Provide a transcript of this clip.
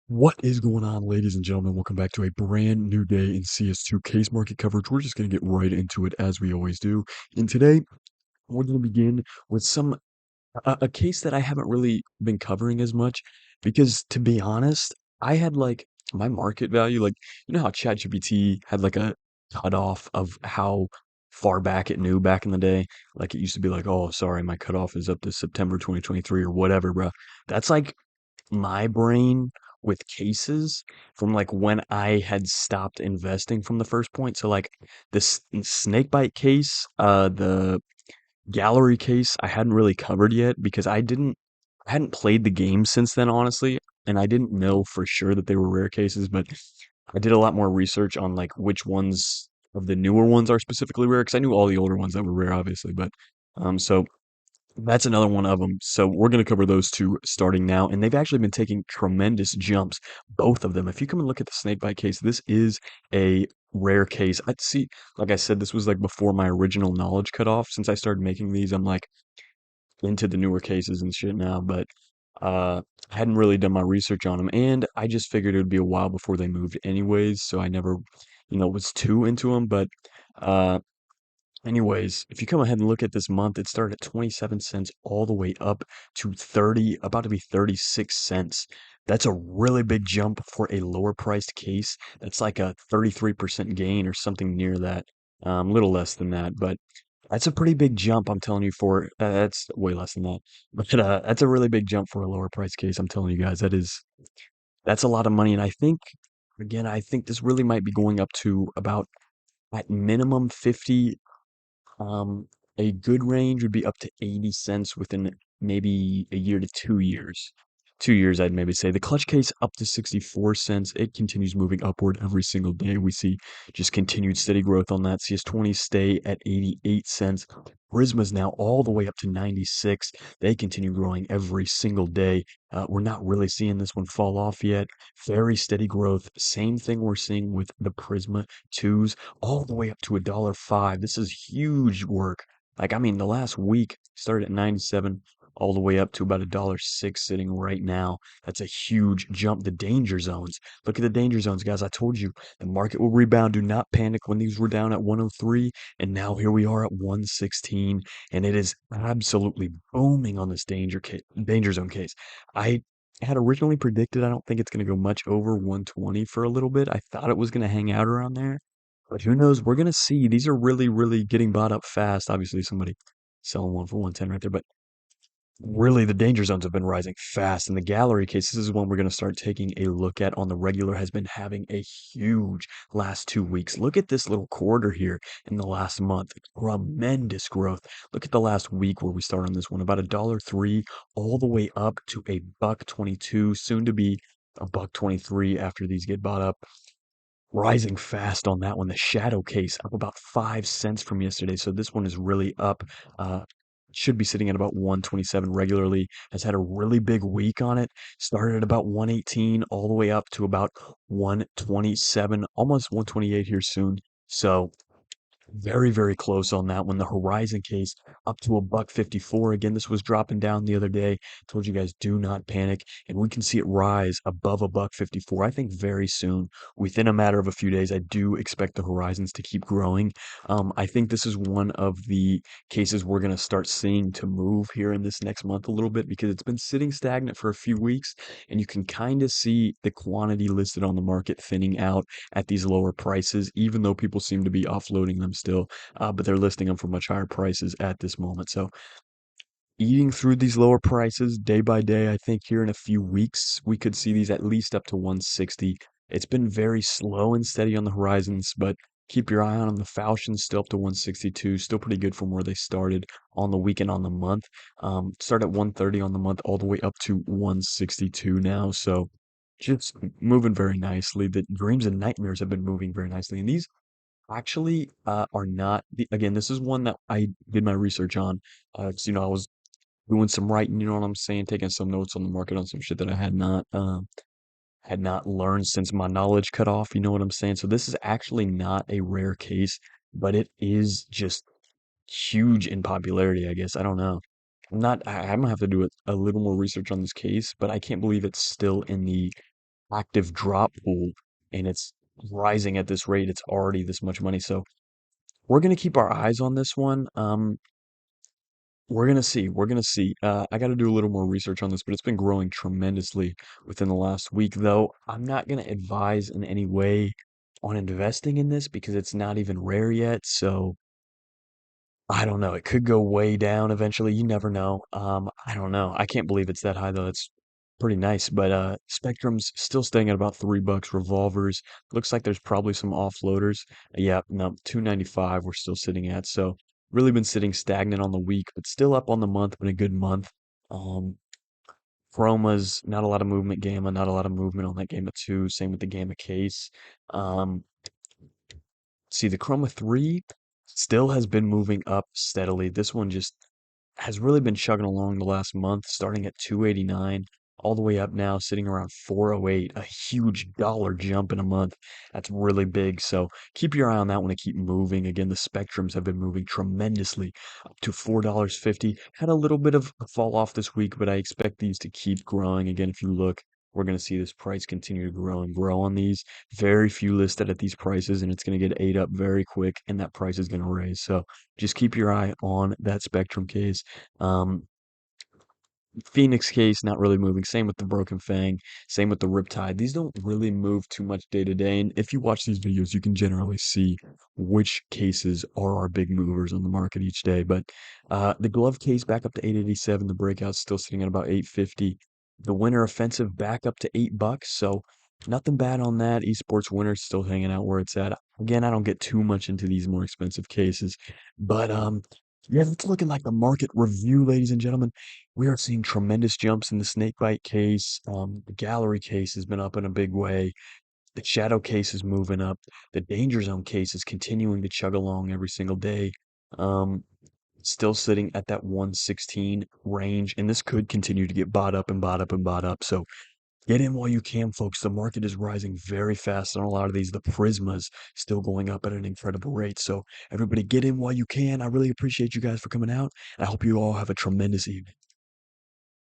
What is going on, ladies and gentlemen? Welcome back to a brand new day in CS2 case market coverage. We're just going to get right into it as we always do. And today, we're going to begin with a case that I haven't really been covering as much because, to be honest, I had like my market value, like you know how ChatGPT had like a cutoff of how far back it knew back in the day. Like it used to be like, oh, sorry, my cutoff is up to September 2023 or whatever, bro. That's like my brain with cases from like when I had stopped investing from the first point. So like this Snakebite case, the gallery case, I hadn't really covered yet because I hadn't played the game since then, honestly, and I didn't know for sure that they were rare cases, but I did a lot more research on like which ones of the newer ones are specifically rare because I knew all the older ones that were rare, obviously, but so that's another one of them. So we're going to cover those two starting now, and they've actually been taking tremendous jumps, both of them. If you come and look at the snakebite case, this is a rare case. I'd see, like I said, this was like before my original knowledge cut off. Since I started making these, I'm like into the newer cases and shit now, but I hadn't really done my research on them, and I just figured it would be a while before they moved anyways, so I never, was too into them, but uh anyways, if you come ahead and look at this month, it started at 27 cents all the way up to 30, about to be 36 cents. That's a really big jump for a lower priced case. That's like a 33% gain or something near that. A little less than that, but that's a pretty big jump, I'm telling you, for that's way less than that. But that's a really big jump for a lower price case. I'm telling you guys, that's a lot of money. And I think, again, I think this really might be going up to about at minimum 50. um, a good range would be up to 80 cents within maybe a year to 2 years. 2 years, I'd maybe say. The clutch case up to 64 cents. It continues moving upward every single day. We see just continued steady growth on that. CS20 stay at 88 cents. Prisma's now all the way up to 96. They continue growing every single day. We're not really seeing this one fall off yet. Very steady growth. Same thing we're seeing with the Prisma 2s all the way up to $1.05. This is huge work. Like, I mean, the last week started at 97 all the way up to about $1.06 sitting right now. That's a huge jump. The danger zones. Look at the danger zones, guys. I told you the market will rebound. Do not panic when these were down at 103. And now here we are at 116. And it is absolutely booming on this danger zone case. I had originally predicted I don't think it's going to go much over 120 for a little bit. I thought it was going to hang out around there. But who knows? We're gonna see. These are really, really getting bought up fast. Obviously, somebody selling one for 110 right there, but really the danger zones have been rising fast. And the gallery case, this is one we're gonna start taking a look at on the regular, has been having a huge last 2 weeks. Look at this little quarter here in the last month. Tremendous growth. Look at the last week where we start on this one, about $1.03 all the way up to a buck 22, soon to be a buck 23 after these get bought up rising fast on that one. The shadow case up about 5 cents from yesterday. So this one is really up. Uh, should be sitting at about 127 regularly. Has had a really big week on it. Started at about 118 all the way up to about 127, almost 128 here soon. So very, very close on that one. The Horizon case up to a buck 54. Again, this was dropping down the other day. Told you guys do not panic. And we can see it rise above a buck 54. I think very soon, within a matter of a few days, I do expect the Horizons to keep growing. I think this is one of the cases we're going to start seeing to move here in this next month a little bit because it's been sitting stagnant for a few weeks. And you can kind of see the quantity listed on the market thinning out at these lower prices, even though people seem to be offloading them still, but they're listing them for much higher prices at this moment. So eating through these lower prices day by day, I think here in a few weeks, we could see these at least up to 160. It's been very slow and steady on the horizons, but keep your eye on them. The Falchions still up to 162, still pretty good from where they started on the week and on the month. Start at 130 on the month, all the way up to 162 now. So just moving very nicely. The dreams and nightmares have been moving very nicely, and these actually are not. Again, this is one that I did my research on. 'Cause, I was doing some writing, you know what I'm saying, taking some notes on the market on some shit that I had not learned since my knowledge cut off, you know what I'm saying? So this is actually not a rare case, but it is just huge in popularity, I guess. I don't know. I'm gonna have to do a little more research on this case, but I can't believe it's still in the active drop pool and it's rising at this rate, it's already this much money. So we're gonna keep our eyes on this one. We're gonna see. We're gonna see. I got to do a little more research on this, but it's been growing tremendously within the last week, though. I'm not gonna advise in any way on investing in this because it's not even rare yet. So I don't know. It could go way down eventually. You never know. I don't know. I can't believe it's that high though. It's pretty nice. But Spectrum's still staying at about $3. Revolvers looks like there's probably some offloaders. Yeah, no, 295 we're still sitting at. So really been sitting stagnant on the week, but still up on the month. Been a good month. Um, Chroma's not a lot of movement. Gamma, not a lot of movement on that Gamma 2. Same with the Gamma case. Um, See, the Chroma 3 still has been moving up steadily. This one just has really been chugging along the last month, starting at 289, all the way up now, sitting around 408, a huge dollar jump in a month. That's really big. So keep your eye on that one and keep moving. Again, the spectrums have been moving tremendously up to $4.50. Had a little bit of a fall off this week, but I expect these to keep growing. Again, if you look, we're going to see this price continue to grow and grow on these. Very few listed at these prices, and it's going to get ate up very quick, and that price is going to raise. So just keep your eye on that Spectrum case. Um, Phoenix case not really moving. Same with the Broken Fang. Same with the Riptide. These don't really move too much day to day. And if you watch these videos, you can generally see which cases are our big movers on the market each day. But the glove case back up to 887. The breakout's still sitting at about 850. The winter offensive back up to $8. So nothing bad on that. Esports winner's still hanging out where it's at. Again, I don't get too much into these more expensive cases, but yeah, it's looking like the market review, ladies and gentlemen. We are seeing tremendous jumps in the Snakebite case. The gallery case has been up in a big way. The shadow case is moving up. The danger zone case is continuing to chug along every single day. Um, Still sitting at that 116 range, and this could continue to get bought up and bought up and bought up. So get in while you can, folks. The market is rising very fast on a lot of these. The Prismas still going up at an incredible rate. So everybody get in while you can. I really appreciate you guys for coming out. I hope you all have a tremendous evening.